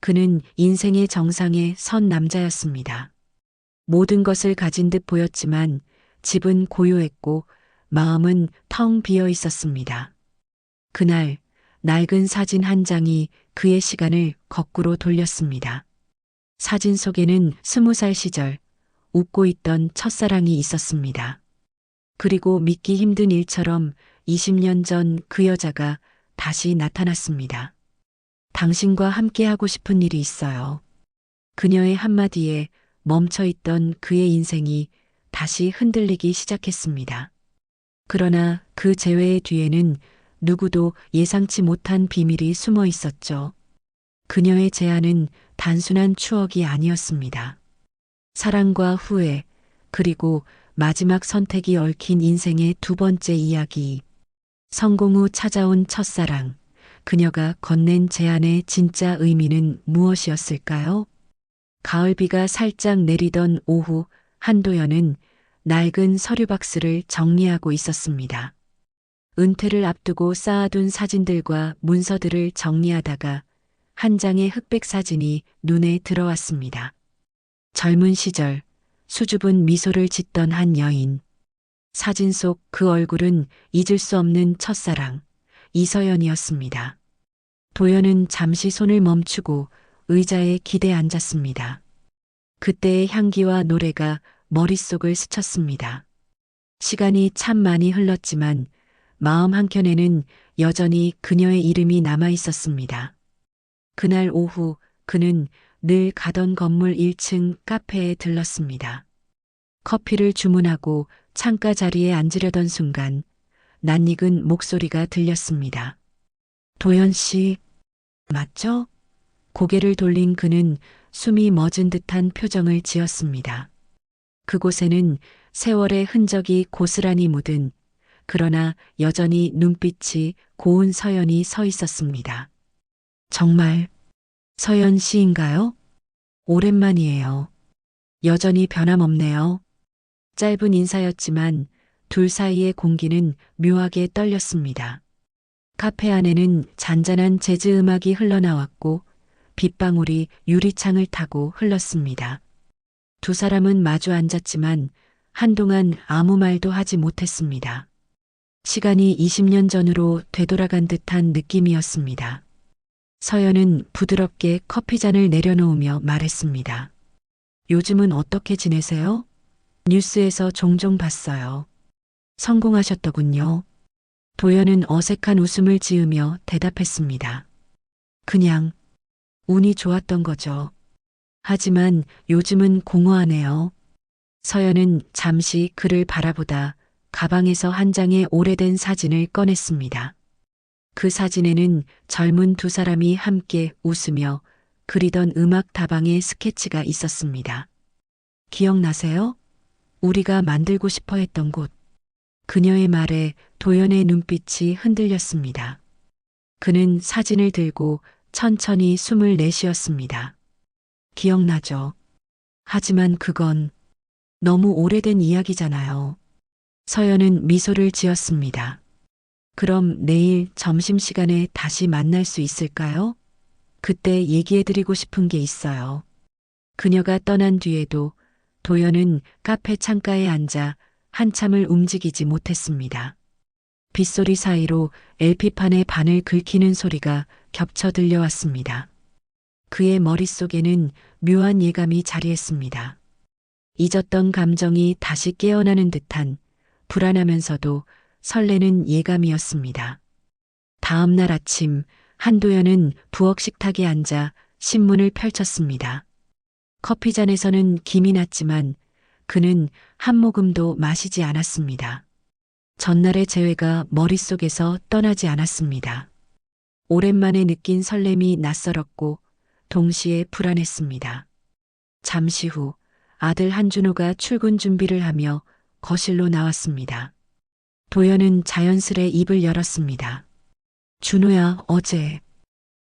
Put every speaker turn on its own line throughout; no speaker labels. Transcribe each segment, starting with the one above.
그는 인생의 정상에 선 남자였습니다. 모든 것을 가진 듯 보였지만 집은 고요했고 마음은 텅 비어 있었습니다. 그날 낡은 사진 한 장이 그의 시간을 거꾸로 돌렸습니다. 사진 속에는 20살 시절 웃고 있던 첫사랑이 있었습니다. 그리고 믿기 힘든 일처럼 20년 전 그 여자가 다시 나타났습니다. 당신과 함께 하고 싶은 일이 있어요. 그녀의 한마디에 멈춰있던 그의 인생이 다시 흔들리기 시작했습니다. 그러나 그 재회의 뒤에는 누구도 예상치 못한 비밀이 숨어 있었죠. 그녀의 제안은 단순한 추억이 아니었습니다. 사랑과 후회, 그리고 마지막 선택이 얽힌 인생의 두 번째 이야기. 성공 후 찾아온 첫사랑. 그녀가 건넨 제안의 진짜 의미는 무엇이었을까요? 가을비가 살짝 내리던 오후, 한도연은 낡은 서류 박스를 정리하고 있었습니다. 은퇴를 앞두고 쌓아둔 사진들과 문서들을 정리하다가 한 장의 흑백 사진이 눈에 들어왔습니다. 젊은 시절 수줍은 미소를 짓던 한 여인. 사진 속 그 얼굴은 잊을 수 없는 첫사랑 이서연이었습니다. 도연은 잠시 손을 멈추고 의자에 기대 앉았습니다. 그때의 향기와 노래가 머릿속을 스쳤습니다. 시간이 참 많이 흘렀지만 마음 한켠에는 여전히 그녀의 이름이 남아 있었습니다. 그날 오후 그는 늘 가던 건물 1층 카페에 들렀습니다. 커피를 주문하고 창가 자리에 앉으려던 순간 낯익은 목소리가 들렸습니다. 도연 씨, 맞죠? 고개를 돌린 그는 숨이 멎은 듯한 표정을 지었습니다. 그곳에는 세월의 흔적이 고스란히 묻은 그러나 여전히 눈빛이 고운 서연이 서 있었습니다. 정말 서연 씨인가요? 오랜만이에요. 여전히 변함없네요. 짧은 인사였지만 둘 사이의 공기는 묘하게 떨렸습니다. 카페 안에는 잔잔한 재즈 음악이 흘러나왔고 빗방울이 유리창을 타고 흘렀습니다. 두 사람은 마주 앉았지만 한동안 아무 말도 하지 못했습니다. 시간이 20년 전으로 되돌아간 듯한 느낌이었습니다. 서연은 부드럽게 커피잔을 내려놓으며 말했습니다. 요즘은 어떻게 지내세요? 뉴스에서 종종 봤어요. 성공하셨더군요. 도연은 어색한 웃음을 지으며 대답했습니다. 그냥 운이 좋았던 거죠. 하지만 요즘은 공허하네요. 서연은 잠시 그를 바라보다 가방에서 한 장의 오래된 사진을 꺼냈습니다. 그 사진에는 젊은 두 사람이 함께 웃으며 그리던 음악 다방의 스케치가 있었습니다. 기억나세요? 우리가 만들고 싶어 했던 곳. 그녀의 말에 도연의 눈빛이 흔들렸습니다. 그는 사진을 들고 천천히 숨을 내쉬었습니다. 기억나죠? 하지만 그건 너무 오래된 이야기잖아요. 서연은 미소를 지었습니다. 그럼 내일 점심시간에 다시 만날 수 있을까요? 그때 얘기해드리고 싶은 게 있어요. 그녀가 떠난 뒤에도 도연은 카페 창가에 앉아 한참을 움직이지 못했습니다. 빗소리 사이로 LP판의 바늘 긁히는 소리가 겹쳐 들려왔습니다. 그의 머릿속에는 묘한 예감이 자리했습니다. 잊었던 감정이 다시 깨어나는 듯한 불안하면서도 설레는 예감이었습니다. 다음 날 아침 한도연은 부엌 식탁에 앉아 신문을 펼쳤습니다. 커피잔에서는 김이 났지만 그는 한 모금도 마시지 않았습니다. 전날의 재회가 머릿속에서 떠나지 않았습니다. 오랜만에 느낀 설렘이 낯설었고 동시에 불안했습니다. 잠시 후 아들 한준호가 출근 준비를 하며 거실로 나왔습니다. 도연은 자연스레 입을 열었습니다. 준호야, 어제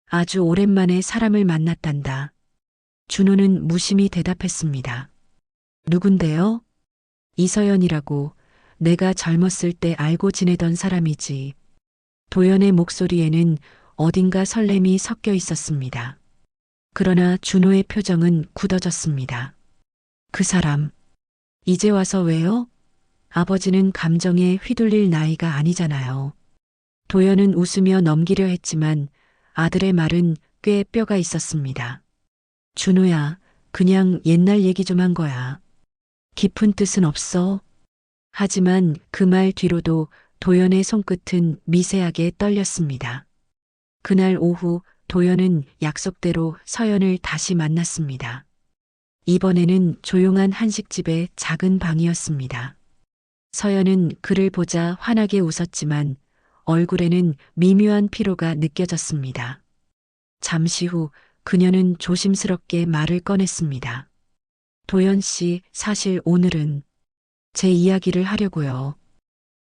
아주 오랜만에 사람을 만났단다. 준호는 무심히 대답했습니다. 누군데요? 이서연이라고. 내가 젊었을 때 알고 지내던 사람이지. 도연의 목소리에는 어딘가 설렘이 섞여 있었습니다. 그러나 준호의 표정은 굳어졌습니다. 그 사람, 이제 와서 왜요? 아버지는 감정에 휘둘릴 나이가 아니잖아요. 도연은 웃으며 넘기려 했지만 아들의 말은 꽤 뼈가 있었습니다. 준호야, 그냥 옛날 얘기 좀 한 거야. 깊은 뜻은 없어. 하지만 그 말 뒤로도 도연의 손끝은 미세하게 떨렸습니다. 그날 오후 도연은 약속대로 서연을 다시 만났습니다. 이번에는 조용한 한식집의 작은 방이었습니다. 서연은 그를 보자 환하게 웃었지만 얼굴에는 미묘한 피로가 느껴졌습니다. 잠시 후 그녀는 조심스럽게 말을 꺼냈습니다. 도연 씨, 사실 오늘은 제 이야기를 하려고요.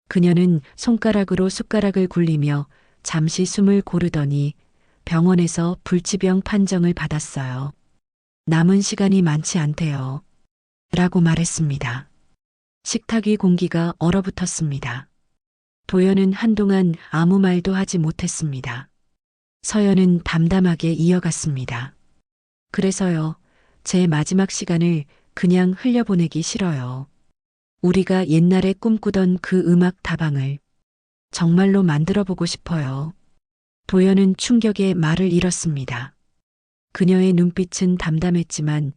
그녀는 손가락으로 숟가락을 굴리며 잠시 숨을 고르더니 병원에서 불치병 판정을 받았어요. 남은 시간이 많지 않대요. 라고 말했습니다. 식탁 위 공기가 얼어붙었습니다. 도연은 한동안 아무 말도 하지 못했습니다. 서연은 담담하게 이어갔습니다. 그래서요, 제 마지막 시간을 그냥 흘려보내기 싫어요. 우리가 옛날에 꿈꾸던 그 음악 다방을 정말로 만들어보고 싶어요. 도연은 충격에 말을 잃었습니다. 그녀의 눈빛은 담담했지만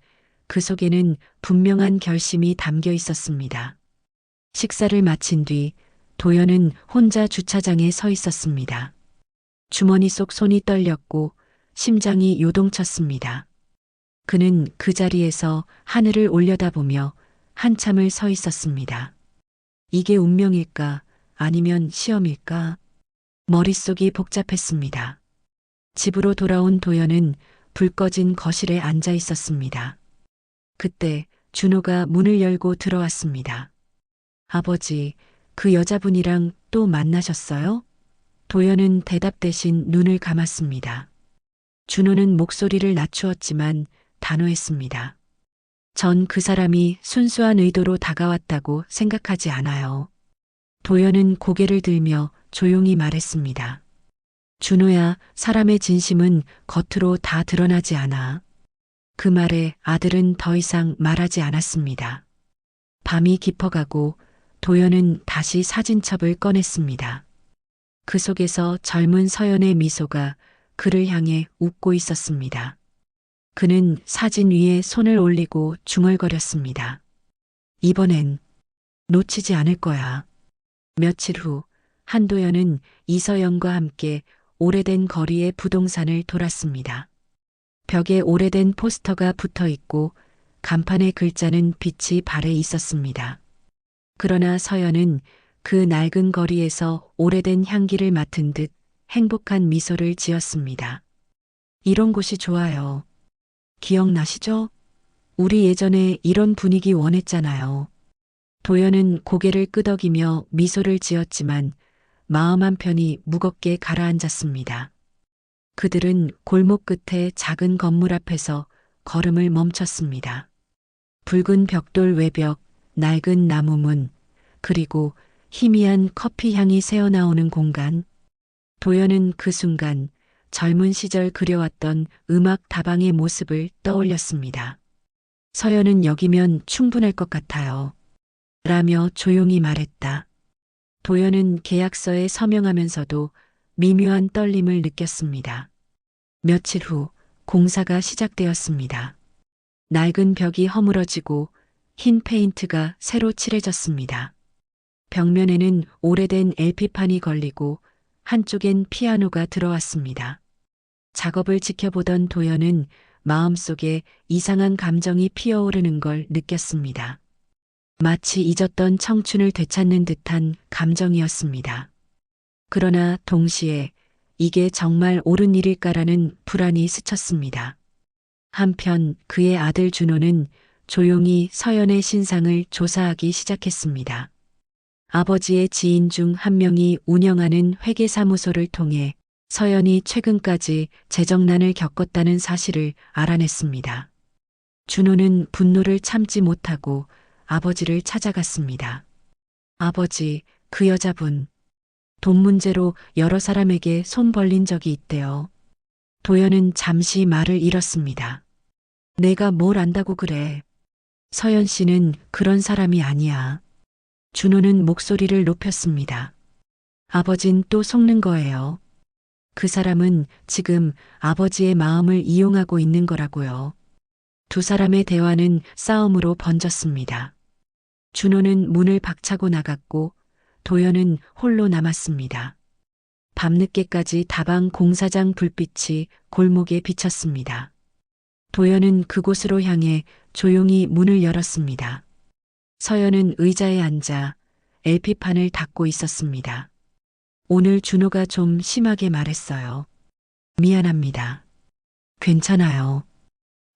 그 속에는 분명한 결심이 담겨 있었습니다. 식사를 마친 뒤 도연은 혼자 주차장에 서 있었습니다. 주머니 속 손이 떨렸고 심장이 요동쳤습니다. 그는 그 자리에서 하늘을 올려다보며 한참을 서 있었습니다. 이게 운명일까? 아니면 시험일까? 머릿속이 복잡했습니다. 집으로 돌아온 도연은 불 꺼진 거실에 앉아 있었습니다. 그때 준호가 문을 열고 들어왔습니다. 아버지, 그 여자분이랑 또 만나셨어요? 도연은 대답 대신 눈을 감았습니다. 준호는 목소리를 낮추었지만 단호했습니다. 전 그 사람이 순수한 의도로 다가왔다고 생각하지 않아요. 도연은 고개를 들며 조용히 말했습니다. 준호야, 사람의 진심은 겉으로 다 드러나지 않아. 그 말에 아들은 더 이상 말하지 않았습니다. 밤이 깊어가고 도연은 다시 사진첩을 꺼냈습니다. 그 속에서 젊은 서연의 미소가 그를 향해 웃고 있었습니다. 그는 사진 위에 손을 올리고 중얼거렸습니다. 이번엔 놓치지 않을 거야. 며칠 후 한도연은 이서연과 함께 오래된 거리의 부동산을 돌았습니다. 벽에 오래된 포스터가 붙어 있고 간판의 글자는 빛이 발해 있었습니다. 그러나 서연은 그 낡은 거리에서 오래된 향기를 맡은 듯 행복한 미소를 지었습니다. 이런 곳이 좋아요. 기억나시죠? 우리 예전에 이런 분위기 원했잖아요. 도연은 고개를 끄덕이며 미소를 지었지만 마음 한편이 무겁게 가라앉았습니다. 그들은 골목 끝에 작은 건물 앞에서 걸음을 멈췄습니다. 붉은 벽돌 외벽, 낡은 나무 문, 그리고 희미한 커피 향이 새어나오는 공간. 도연은 그 순간 젊은 시절 그려왔던 음악 다방의 모습을 떠올렸습니다. 서연은 여기면 충분할 것 같아요. 라며 조용히 말했다. 도연은 계약서에 서명하면서도 미묘한 떨림을 느꼈습니다. 며칠 후 공사가 시작되었습니다. 낡은 벽이 허물어지고 흰 페인트가 새로 칠해졌습니다. 벽면에는 오래된 LP판이 걸리고 한쪽엔 피아노가 들어왔습니다. 작업을 지켜보던 도연은 마음속에 이상한 감정이 피어오르는 걸 느꼈습니다. 마치 잊었던 청춘을 되찾는 듯한 감정이었습니다. 그러나 동시에 이게 정말 옳은 일일까라는 불안이 스쳤습니다. 한편 그의 아들 준호는 조용히 서연의 신상을 조사하기 시작했습니다. 아버지의 지인 중 한 명이 운영하는 회계사무소를 통해 서연이 최근까지 재정난을 겪었다는 사실을 알아냈습니다. 준호는 분노를 참지 못하고 아버지를 찾아갔습니다. 아버지, 그 여자분, 돈 문제로 여러 사람에게 손 벌린 적이 있대요. 도연은 잠시 말을 잃었습니다. 내가 뭘 안다고 그래. 서연 씨는 그런 사람이 아니야. 준호는 목소리를 높였습니다. 아버진 또 속는 거예요. 그 사람은 지금 아버지의 마음을 이용하고 있는 거라고요. 두 사람의 대화는 싸움으로 번졌습니다. 준호는 문을 박차고 나갔고 도연은 홀로 남았습니다. 밤늦게까지 다방 공사장 불빛이 골목에 비쳤습니다. 도연은 그곳으로 향해 조용히 문을 열었습니다. 서연은 의자에 앉아 LP판을 닫고 있었습니다. 오늘 준호가 좀 심하게 말했어요. 미안합니다. 괜찮아요.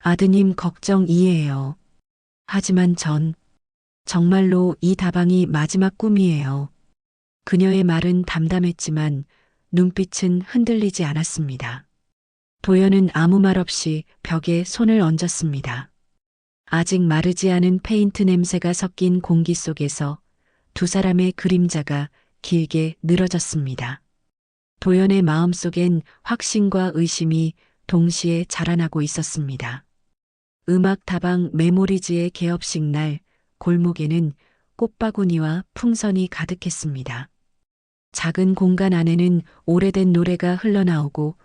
아드님 걱정 이해해요. 하지만 전 정말로 이 다방이 마지막 꿈이에요. 그녀의 말은 담담했지만 눈빛은 흔들리지 않았습니다. 도연은 아무 말 없이 벽에 손을 얹었습니다. 아직 마르지 않은 페인트 냄새가 섞인 공기 속에서 두 사람의 그림자가 길게 늘어졌습니다. 도연의 마음속엔 확신과 의심이 동시에 자라나고 있었습니다. 음악 다방 메모리즈의 개업식 날 골목에는 꽃바구니와 풍선이 가득했습니다. 작은 공간 안에는 오래된 노래가 흘러나오고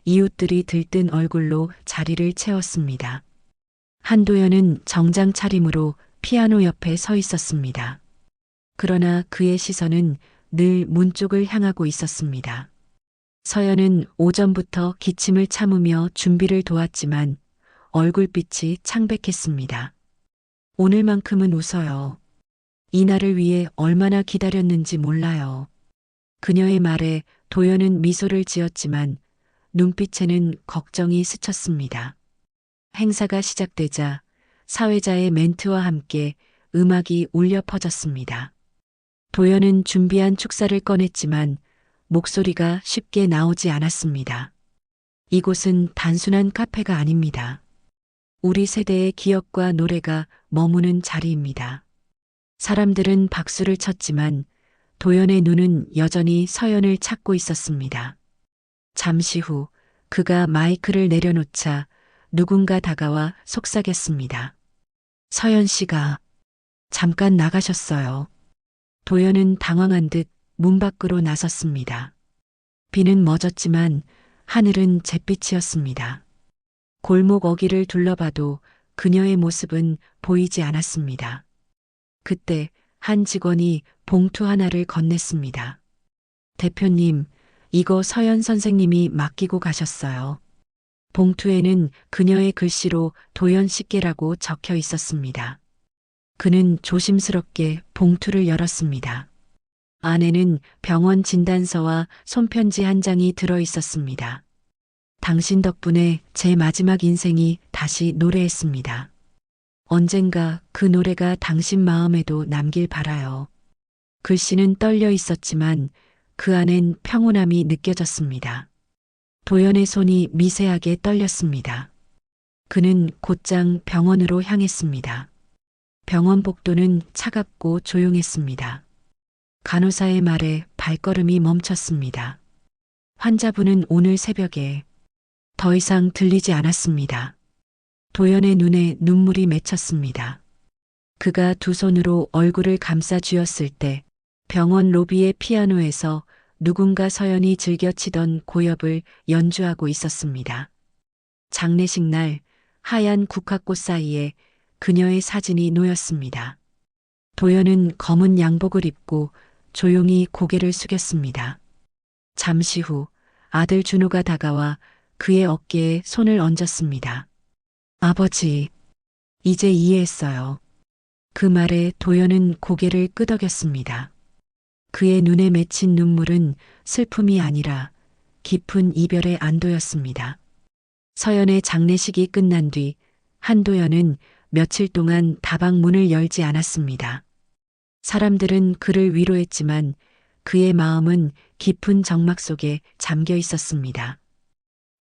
이웃들이 들뜬 얼굴로 자리를 채웠습니다. 한도연은 정장 차림으로 피아노 옆에 서 있었습니다. 그러나 그의 시선은 늘 문 쪽을 향하고 있었습니다. 서연은 오전부터 기침을 참으며 준비를 도왔지만 얼굴빛이 창백했습니다. 오늘만큼은 웃어요. 이날을 위해 얼마나 기다렸는지 몰라요. 그녀의 말에 도연은 미소를 지었지만 눈빛에는 걱정이 스쳤습니다. 행사가 시작되자 사회자의 멘트와 함께 음악이 울려 퍼졌습니다. 도연은 준비한 축사를 꺼냈지만 목소리가 쉽게 나오지 않았습니다. 이곳은 단순한 카페가 아닙니다. 우리 세대의 기억과 노래가 머무는 자리입니다. 사람들은 박수를 쳤지만 도연의 눈은 여전히 서연을 찾고 있었습니다. 잠시 후 그가 마이크를 내려놓자 누군가 다가와 속삭였습니다. 서연 씨가 잠깐 나가셨어요. 도연은 당황한 듯 문 밖으로 나섰습니다. 비는 멎었지만 하늘은 잿빛이었습니다. 골목 어귀를 둘러봐도 그녀의 모습은 보이지 않았습니다. 그때 한 직원이 봉투 하나를 건넸습니다. 대표님, 이거 서연 선생님이 맡기고 가셨어요. 봉투에는 그녀의 글씨로 도연 씨께라고 적혀 있었습니다. 그는 조심스럽게 봉투를 열었습니다. 안에는 병원 진단서와 손편지 한 장이 들어 있었습니다. 당신 덕분에 제 마지막 인생이 다시 노래했습니다. 언젠가 그 노래가 당신 마음에도 남길 바라요. 글씨는 떨려 있었지만 그 안엔 평온함이 느껴졌습니다. 도연의 손이 미세하게 떨렸습니다. 그는 곧장 병원으로 향했습니다. 병원 복도는 차갑고 조용했습니다. 간호사의 말에 발걸음이 멈췄습니다. 환자분은 오늘 새벽에 더 이상 들리지 않았습니다. 도연의 눈에 눈물이 맺혔습니다. 그가 두 손으로 얼굴을 감싸 쥐었을 때 병원 로비의 피아노에서 누군가 서연이 즐겨 치던 고엽을 연주하고 있었습니다. 장례식 날 하얀 국화꽃 사이에 그녀의 사진이 놓였습니다. 도연은 검은 양복을 입고 조용히 고개를 숙였습니다. 잠시 후 아들 준호가 다가와 그의 어깨에 손을 얹었습니다. 아버지, 이제 이해했어요. 그 말에 도연은 고개를 끄덕였습니다. 그의 눈에 맺힌 눈물은 슬픔이 아니라 깊은 이별의 안도였습니다. 서연의 장례식이 끝난 뒤 한도연은 며칠 동안 다방 문을 열지 않았습니다. 사람들은 그를 위로했지만 그의 마음은 깊은 적막 속에 잠겨 있었습니다.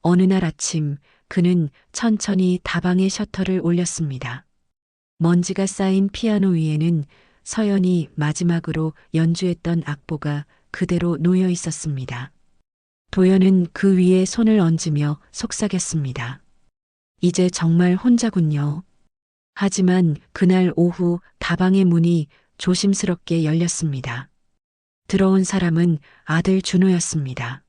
어느 날 아침 그는 천천히 다방의 셔터를 올렸습니다. 먼지가 쌓인 피아노 위에는 서연이 마지막으로 연주했던 악보가 그대로 놓여 있었습니다. 도연은 그 위에 손을 얹으며 속삭였습니다. 이제 정말 혼자군요. 하지만 그날 오후 다방의 문이 조심스럽게 열렸습니다. 들어온 사람은 아들 준호였습니다.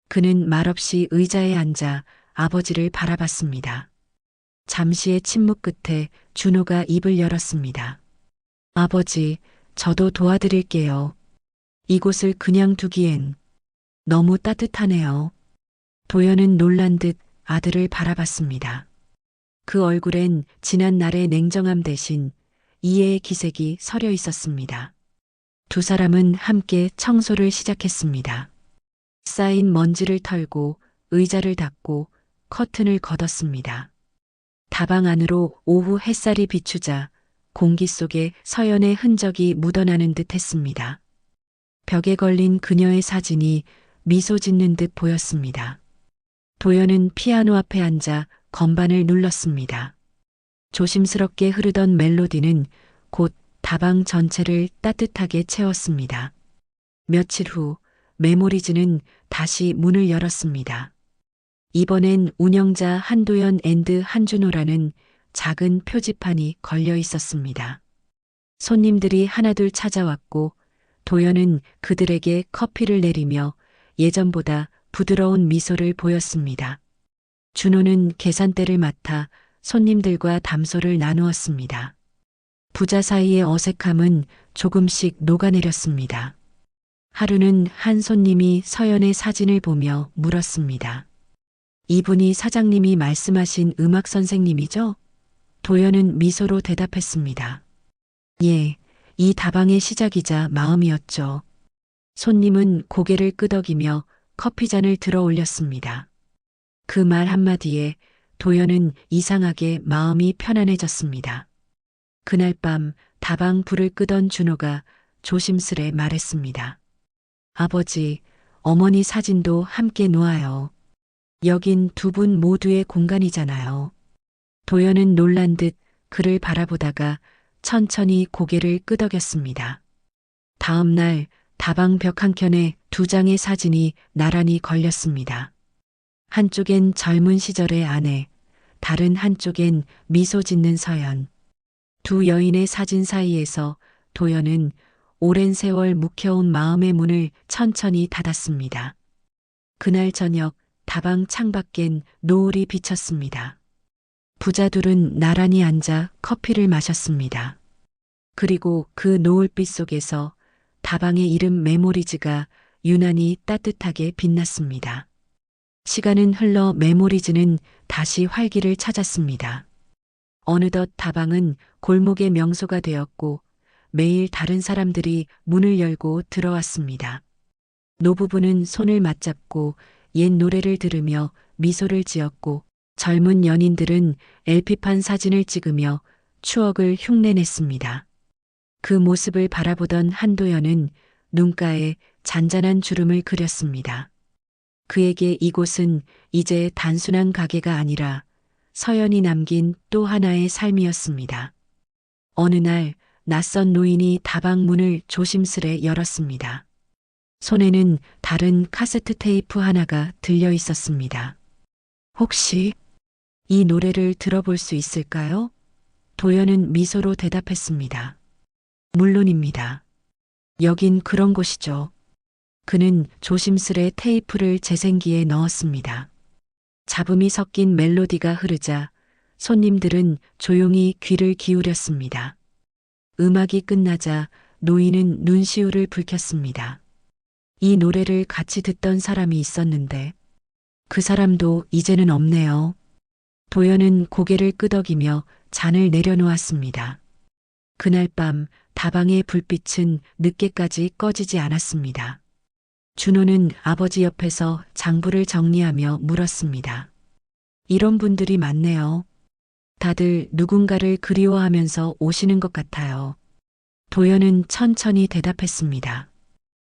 그는 말없이 의자에 앉아 아버지를 바라봤습니다. 잠시의 침묵 끝에 준호가 입을 열었습니다. 아버지, 저도 도와드릴게요. 이곳을 그냥 두기엔 너무 따뜻하네요. 도연은 놀란 듯 아들을 바라봤습니다. 그 얼굴엔 지난 날의 냉정함 대신 이해의 기색이 서려 있었습니다. 두 사람은 함께 청소를 시작했습니다. 쌓인 먼지를 털고 의자를 닦고 커튼을 걷었습니다. 다방 안으로 오후 햇살이 비추자 공기 속에 서연의 흔적이 묻어나는 듯 했습니다. 벽에 걸린 그녀의 사진이 미소 짓는 듯 보였습니다. 도연은 피아노 앞에 앉아 건반을 눌렀습니다. 조심스럽게 흐르던 멜로디는 곧 다방 전체를 따뜻하게 채웠습니다. 며칠 후 메모리즈는 다시 문을 열었습니다. 이번엔 운영자 한도연 앤드 한준호라는 작은 표지판이 걸려 있었습니다. 손님들이 하나둘 찾아왔고 도연은 그들에게 커피를 내리며 예전보다 부드러운 미소를 보였습니다. 준호는 계산대를 맡아 손님들과 담소를 나누었습니다. 부자 사이의 어색함은 조금씩 녹아내렸습니다. 하루는 한 손님이 서연의 사진을 보며 물었습니다. 이분이 사장님이 말씀하신 음악 선생님이죠? 도연은 미소로 대답했습니다. 예, 이 다방의 시작이자 마음이었죠. 손님은 고개를 끄덕이며 커피잔을 들어 올렸습니다. 그 말 한마디에 도연은 이상하게 마음이 편안해졌습니다. 그날 밤 다방 불을 끄던 준호가 조심스레 말했습니다. 아버지, 어머니 사진도 함께 놓아요. 여긴 두 분 모두의 공간이잖아요. 도연은 놀란 듯 그를 바라보다가 천천히 고개를 끄덕였습니다. 다음 날 다방 벽 한켠에 두 장의 사진이 나란히 걸렸습니다. 한쪽엔 젊은 시절의 아내, 다른 한쪽엔 미소 짓는 서연. 두 여인의 사진 사이에서 도연은 오랜 세월 묵혀온 마음의 문을 천천히 닫았습니다. 그날 저녁 다방 창밖엔 노을이 비쳤습니다. 부자 둘은 나란히 앉아 커피를 마셨습니다. 그리고 그 노을빛 속에서 다방의 이름 메모리즈가 유난히 따뜻하게 빛났습니다. 시간은 흘러 메모리즈는 다시 활기를 찾았습니다. 어느덧 다방은 골목의 명소가 되었고 매일 다른 사람들이 문을 열고 들어왔습니다. 노부부는 손을 맞잡고 옛 노래를 들으며 미소를 지었고 젊은 연인들은 LP판 사진을 찍으며 추억을 흉내냈습니다. 그 모습을 바라보던 한도연은 눈가에 잔잔한 주름을 그렸습니다. 그에게 이곳은 이제 단순한 가게가 아니라 서연이 남긴 또 하나의 삶이었습니다. 어느 날 낯선 노인이 다방 문을 조심스레 열었습니다. 손에는 다른 카세트 테이프 하나가 들려 있었습니다. 혹시 이 노래를 들어볼 수 있을까요? 도연은 미소로 대답했습니다. 물론입니다. 여긴 그런 곳이죠. 그는 조심스레 테이프를 재생기에 넣었습니다. 잡음이 섞인 멜로디가 흐르자 손님들은 조용히 귀를 기울였습니다. 음악이 끝나자 노인은 눈시울을 붉혔습니다. 이 노래를 같이 듣던 사람이 있었는데 그 사람도 이제는 없네요. 도연은 고개를 끄덕이며 잔을 내려놓았습니다. 그날 밤 다방의 불빛은 늦게까지 꺼지지 않았습니다. 준호는 아버지 옆에서 장부를 정리하며 물었습니다. 이런 분들이 많네요. 다들 누군가를 그리워하면서 오시는 것 같아요. 도연은 천천히 대답했습니다.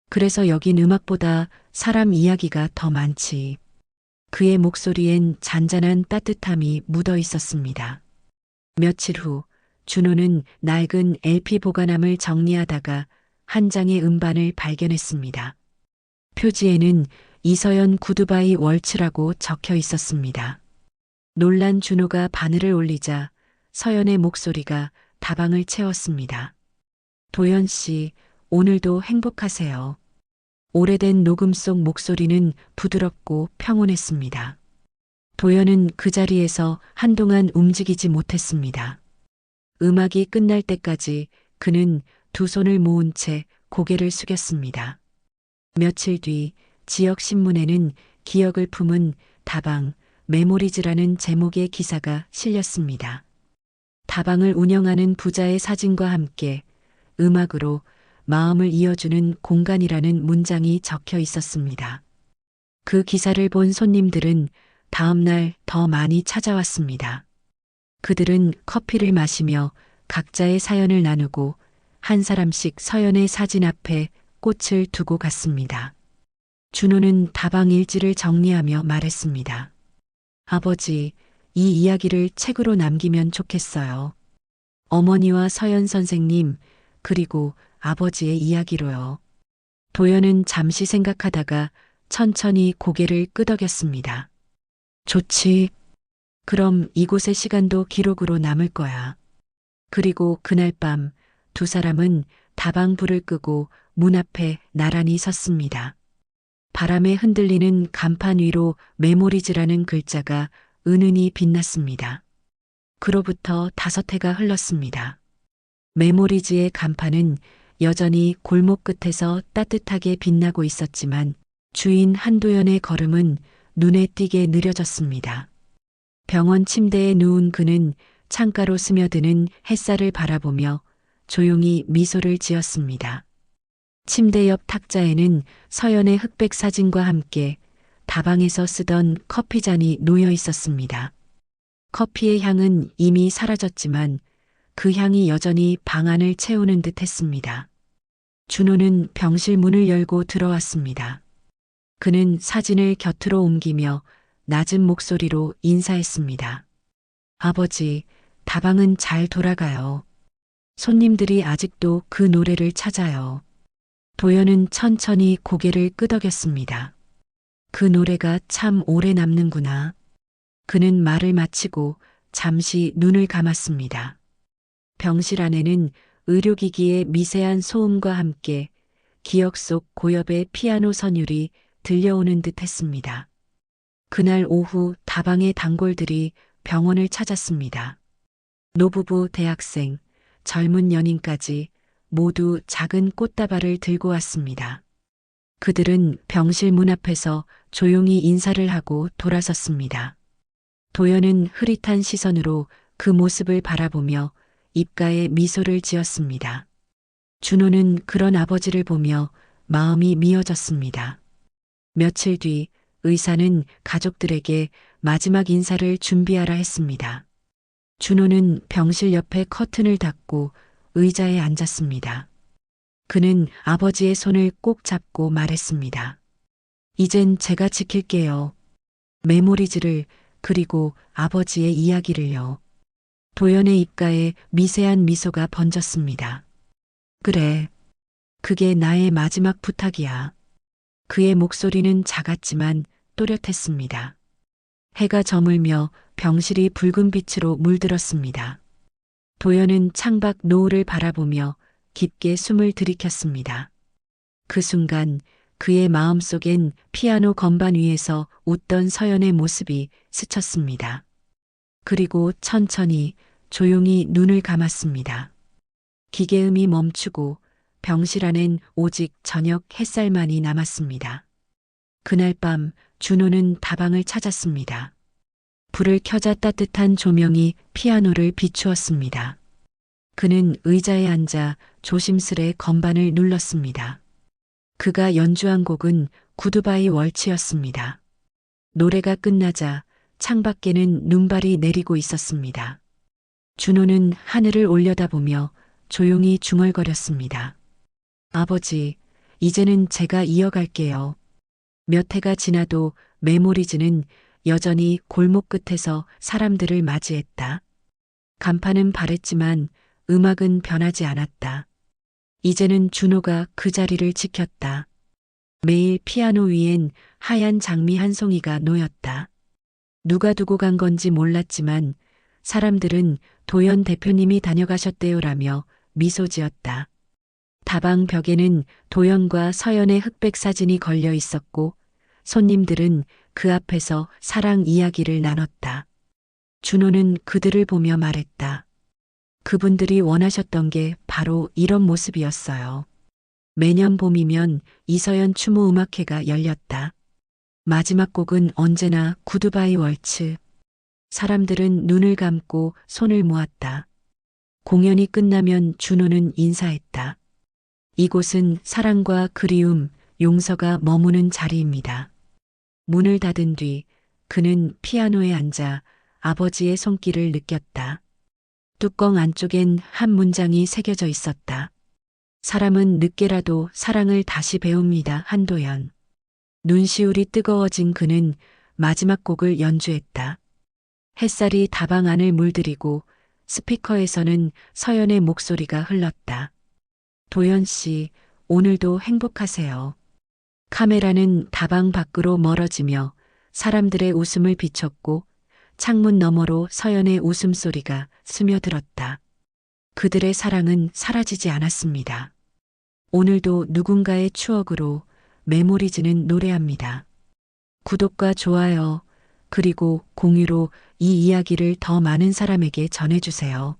그래서 여긴 음악보다 사람 이야기가 더 많지. 그의 목소리엔 잔잔한 따뜻함이 묻어 있었습니다. 며칠 후 준호는 낡은 LP 보관함을 정리하다가 한 장의 음반을 발견했습니다. 표지에는 이서연 구두바이 월츠라고 적혀 있었습니다. 놀란 준호가 바늘을 올리자 서연의 목소리가 다방을 채웠습니다. 도연 씨, 오늘도 행복하세요. 오래된 녹음 속 목소리는 부드럽고 평온했습니다. 도연은 그 자리에서 한동안 움직이지 못했습니다. 음악이 끝날 때까지 그는 두 손을 모은 채 고개를 숙였습니다. 며칠 뒤 지역 신문에는 기억을 품은 다방 메모리즈라는 제목의 기사가 실렸습니다. 다방을 운영하는 부자의 사진과 함께 음악으로 마음을 이어주는 공간이라는 문장이 적혀 있었습니다. 그 기사를 본 손님들은 다음 날 더 많이 찾아왔습니다. 그들은 커피를 마시며 각자의 사연을 나누고 한 사람씩 서연의 사진 앞에 꽃을 두고 갔습니다. 준호는 다방 일지를 정리하며 말했습니다. 아버지, 이 이야기를 책으로 남기면 좋겠어요. 어머니와 서연 선생님, 그리고 아버지의 이야기로요. 도연은 잠시 생각하다가 천천히 고개를 끄덕였습니다. 좋지. 그럼 이곳의 시간도 기록으로 남을 거야. 그리고 그날 밤 두 사람은 다방 불을 끄고 문 앞에 나란히 섰습니다. 바람에 흔들리는 간판 위로 메모리즈라는 글자가 은은히 빛났습니다. 그로부터 5해가 흘렀습니다. 메모리즈의 간판은 여전히 골목 끝에서 따뜻하게 빛나고 있었지만 주인 한도연의 걸음은 눈에 띄게 느려졌습니다. 병원 침대에 누운 그는 창가로 스며드는 햇살을 바라보며 조용히 미소를 지었습니다. 침대 옆 탁자에는 서연의 흑백 사진과 함께 다방에서 쓰던 커피잔이 놓여 있었습니다. 커피의 향은 이미 사라졌지만 그 향이 여전히 방 안을 채우는 듯 했습니다. 준호는 병실 문을 열고 들어왔습니다. 그는 사진을 곁으로 옮기며 낮은 목소리로 인사했습니다. 아버지, 다방은 잘 돌아가요. 손님들이 아직도 그 노래를 찾아요. 도연은 천천히 고개를 끄덕였습니다. 그 노래가 참 오래 남는구나. 그는 말을 마치고 잠시 눈을 감았습니다. 병실 안에는 의료기기의 미세한 소음과 함께 기억 속 고엽의 피아노 선율이 들려오는 듯 했습니다. 그날 오후 다방의 단골들이 병원을 찾았습니다. 노부부 대학생, 젊은 연인까지 모두 작은 꽃다발을 들고 왔습니다. 그들은 병실 문 앞에서 조용히 인사를 하고 돌아섰습니다. 도연은 흐릿한 시선으로 그 모습을 바라보며 입가에 미소를 지었습니다. 준호는 그런 아버지를 보며 마음이 미어졌습니다. 며칠 뒤 의사는 가족들에게 마지막 인사를 준비하라 했습니다. 준호는 병실 옆에 커튼을 닫고 의자에 앉았습니다. 그는 아버지의 손을 꼭 잡고 말했습니다. 이젠 제가 지킬게요. 메모리즈를, 그리고 아버지의 이야기를요. 도연의 입가에 미세한 미소가 번졌습니다. 그래. 그게 나의 마지막 부탁이야. 그의 목소리는 작았지만 또렷했습니다. 해가 저물며 병실이 붉은 빛으로 물들었습니다. 도연은 창밖 노을을 바라보며 깊게 숨을 들이켰습니다. 그 순간 그의 마음속엔 피아노 건반 위에서 웃던 서연의 모습이 스쳤습니다. 그리고 천천히 조용히 눈을 감았습니다. 기계음이 멈추고 병실 안엔 오직 저녁 햇살만이 남았습니다. 그날 밤 준호는 다방을 찾았습니다. 불을 켜자 따뜻한 조명이 피아노를 비추었습니다. 그는 의자에 앉아 조심스레 건반을 눌렀습니다. 그가 연주한 곡은 구두바이 월츠였습니다. 노래가 끝나자 창밖에는 눈발이 내리고 있었습니다. 준호는 하늘을 올려다보며 조용히 중얼거렸습니다. 아버지, 이제는 제가 이어갈게요. 몇 해가 지나도 메모리즈는 여전히 골목 끝에서 사람들을 맞이했다. 간판은 바랬지만 음악은 변하지 않았다. 이제는 준호가 그 자리를 지켰다. 매일 피아노 위엔 하얀 장미 한 송이가 놓였다. 누가 두고 간 건지 몰랐지만 사람들은 도연 대표님이 다녀가셨대요라며 미소 지었다. 다방 벽에는 도연과 서연의 흑백 사진이 걸려 있었고 손님들은 그 앞에서 사랑 이야기를 나눴다. 준호는 그들을 보며 말했다. 그분들이 원하셨던 게 바로 이런 모습이었어요. 매년 봄이면 이서연 추모 음악회가 열렸다. 마지막 곡은 언제나 구두바이 월츠. 사람들은 눈을 감고 손을 모았다. 공연이 끝나면 준호는 인사했다. 이곳은 사랑과 그리움, 용서가 머무는 자리입니다. 문을 닫은 뒤 그는 피아노에 앉아 아버지의 손길을 느꼈다. 뚜껑 안쪽엔 한 문장이 새겨져 있었다. 사람은 늦게라도 사랑을 다시 배웁니다. 한도연. 눈시울이 뜨거워진 그는 마지막 곡을 연주했다. 햇살이 다방 안을 물들이고 스피커에서는 서연의 목소리가 흘렀다. 도연 씨, 오늘도 행복하세요. 카메라는 다방 밖으로 멀어지며 사람들의 웃음을 비췄고 창문 너머로 서연의 웃음소리가 스며들었다. 그들의 사랑은 사라지지 않았습니다. 오늘도 누군가의 추억으로 메모리즈는 노래합니다. 구독과 좋아요, 그리고 공유로 이 이야기를 더 많은 사람에게 전해주세요.